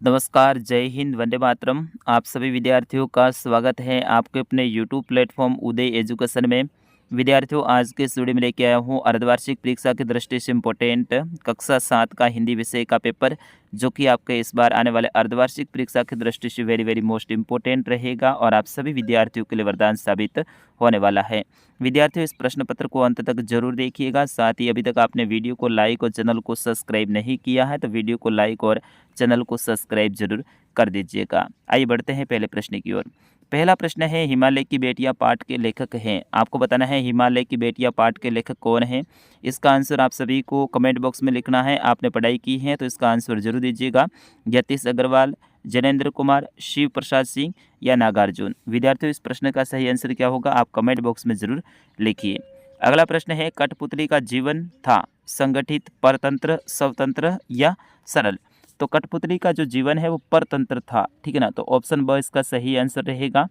नमस्कार, जय हिंद, वंदे मातरम। आप सभी विद्यार्थियों का स्वागत है आपके अपने यूट्यूब प्लेटफॉर्म उदय एजुकेशन में। विद्यार्थियों, आज के इस वीडियो में लेके आया हूँ अर्धवार्षिक परीक्षा की दृष्टि से इम्पोर्टेंट कक्षा 7 का हिंदी विषय का पेपर, जो कि आपके इस बार आने वाले अर्धवार्षिक परीक्षा की दृष्टि से वेरी मोस्ट इम्पोर्टेंट रहेगा और आप सभी विद्यार्थियों के लिए वरदान साबित होने वाला है। विद्यार्थियों, इस प्रश्न पत्र को अंत तक जरूर देखिएगा। साथ ही अभी तक आपने वीडियो को लाइक और चैनल को सब्सक्राइब नहीं किया है तो वीडियो को लाइक और चैनल को सब्सक्राइब जरूर कर दीजिएगा। आइए बढ़ते हैं पहले प्रश्न की ओर। पहला प्रश्न है, हिमालय की बेटियां पाठ के लेखक हैं। आपको बताना है हिमालय की बेटियां पाठ के लेखक कौन हैं। इसका आंसर आप सभी को कमेंट बॉक्स में लिखना है। आपने पढ़ाई की है तो इसका आंसर जरूर दीजिएगा। यतीश अग्रवाल, जैनेन्द्र कुमार, शिव प्रसाद सिंह या नागार्जुन। विद्यार्थियों, इस प्रश्न का सही आंसर क्या होगा आप कमेंट बॉक्स में जरूर लिखिए। अगला प्रश्न है, कठपुतली का जीवन था संगठित, परतंत्र, स्वतंत्र या सरल। तो कठपुतली का जो जीवन है वो परतंत्र था, ठीक है ना। तो ऑप्शन ब इसका सही आंसर रहेगा।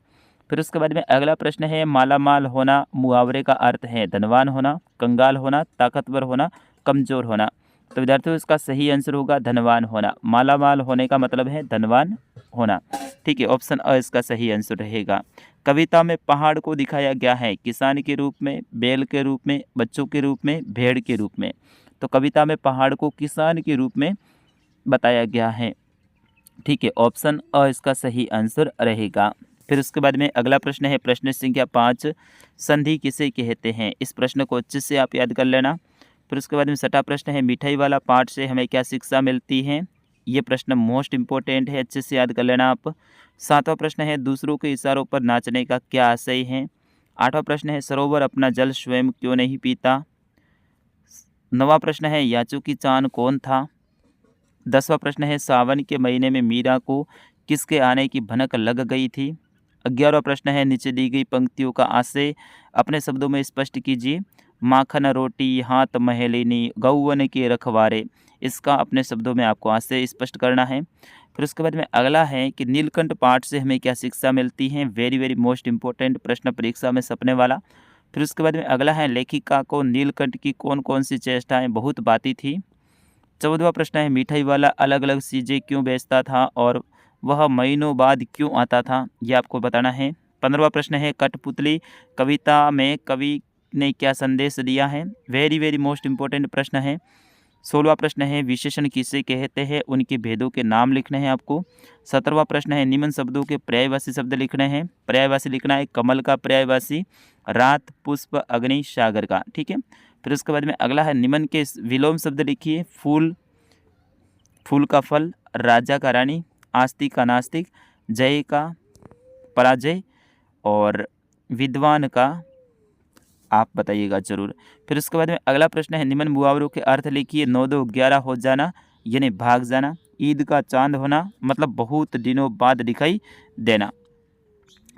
फिर उसके बाद में अगला प्रश्न है, मालामाल होना मुहावरे का अर्थ है धनवान होना, कंगाल होना, ताकतवर होना, कमजोर होना। तो विद्यार्थियों, इसका सही आंसर होगा धनवान होना। मालामाल होने का मतलब है धनवान होना, ठीक है। ऑप्शन अ इसका सही आंसर रहेगा। कविता में पहाड़ को दिखाया गया है किसान के रूप में, बैल के रूप में, बच्चों के रूप में, भेड़ के रूप में। तो कविता में पहाड़ को किसान के रूप में बताया गया है, ठीक है। ऑप्शन अ इसका सही आंसर रहेगा। फिर उसके बाद में अगला प्रश्न है, प्रश्न संख्या 5, संधि किसे कहते हैं। इस प्रश्न को अच्छे से आप याद कर लेना। फिर उसके बाद में 6ठा प्रश्न है, मिठाई वाला पाठ से हमें क्या शिक्षा मिलती है। ये प्रश्न मोस्ट इंपॉर्टेंट है, अच्छे से याद कर लेना आप। 7वां प्रश्न है, दूसरों के इशारों पर नाचने का क्या आशय है। 8वां प्रश्न है, सरोवर अपना जल स्वयं क्यों नहीं पीता। 9वां प्रश्न है, याचू की चांद कौन था। 10वां प्रश्न है, सावन के महीने में मीरा को किसके आने की भनक लग गई थी। 11वां प्रश्न है, नीचे दी गई पंक्तियों का आशय अपने शब्दों में स्पष्ट कीजिए। माखन रोटी हाथ महेलिनी गौवन के रखवारे। इसका अपने शब्दों में आपको आशय स्पष्ट करना है। फिर उसके बाद में अगला है कि नीलकंठ पाठ से हमें क्या शिक्षा मिलती है। वेरी मोस्ट इंपॉर्टेंट प्रश्न परीक्षा में सपने वाला। फिर उसके बाद में अगला है, लेखिका को नीलकंठ की कौन कौन सी चेष्टाएं बहुत बाती थी। 14वां प्रश्न है, मिठाई वाला अलग अलग चीज़ें क्यों बेचता था और वह महीनों बाद क्यों आता था, ये आपको बताना है। 15वां प्रश्न है, कठपुतली कविता में कवि ने क्या संदेश दिया है। वेरी मोस्ट इंपॉर्टेंट प्रश्न है। 16वां प्रश्न है, विशेषण किसे कहते हैं, उनके भेदों के नाम लिखने हैं आपको। 17वां प्रश्न है, निम्न शब्दों के पर्यायवाची शब्द लिखने हैं। पर्यायवाची लिखना है कमल का पर्यायवाची, रात, पुष्प, अग्नि, सागर का, ठीक है। फिर उसके बाद में अगला है, निम्न के विलोम शब्द लिखिए। फूल, फूल का फल, राजा का रानी, आस्तिक का नास्तिक, जय का पराजय और विद्वान का आप बताइएगा जरूर। फिर उसके बाद में अगला प्रश्न है, निम्न मुहावरों के अर्थ लिखिए। 9 2 11 हो जाना यानी भाग जाना, ईद का चांद होना मतलब बहुत दिनों बाद दिखाई देना।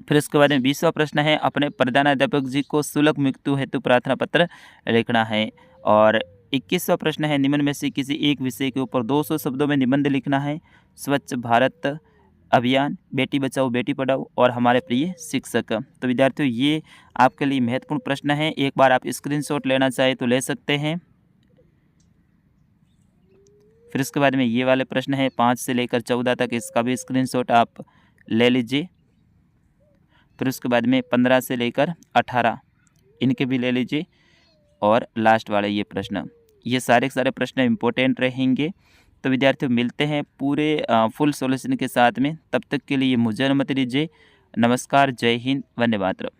फिर उसके बाद में 20वां प्रश्न है, अपने प्रधानाध्यापक जी को शुल्क मृत्यु हेतु प्रार्थना पत्र लिखना है। और 21वां प्रश्न है, निम्न में से किसी एक विषय के ऊपर 200 शब्दों में निबंध लिखना है। स्वच्छ भारत अभियान, बेटी बचाओ बेटी पढ़ाओ और हमारे प्रिय शिक्षक। तो विद्यार्थियों, ये आपके लिए महत्वपूर्ण प्रश्न है। एक बार आप स्क्रीनशॉट लेना चाहे तो ले सकते हैं। फिर उसके बाद में ये वाले प्रश्न है 5 से लेकर 14 तक, इसका भी स्क्रीनशॉट आप ले लीजिए। फिर उसके बाद में 15 से लेकर 18 इनके भी ले लीजिए। और लास्ट वाले ये प्रश्न, ये सारे के सारे प्रश्न इंपॉर्टेंट रहेंगे। तो विद्यार्थियों, मिलते हैं पूरे फुल सॉल्यूशन के साथ में। तब तक के लिए मुझे अनुमति दीजिए। नमस्कार, जय हिंद, वंदे मातरम।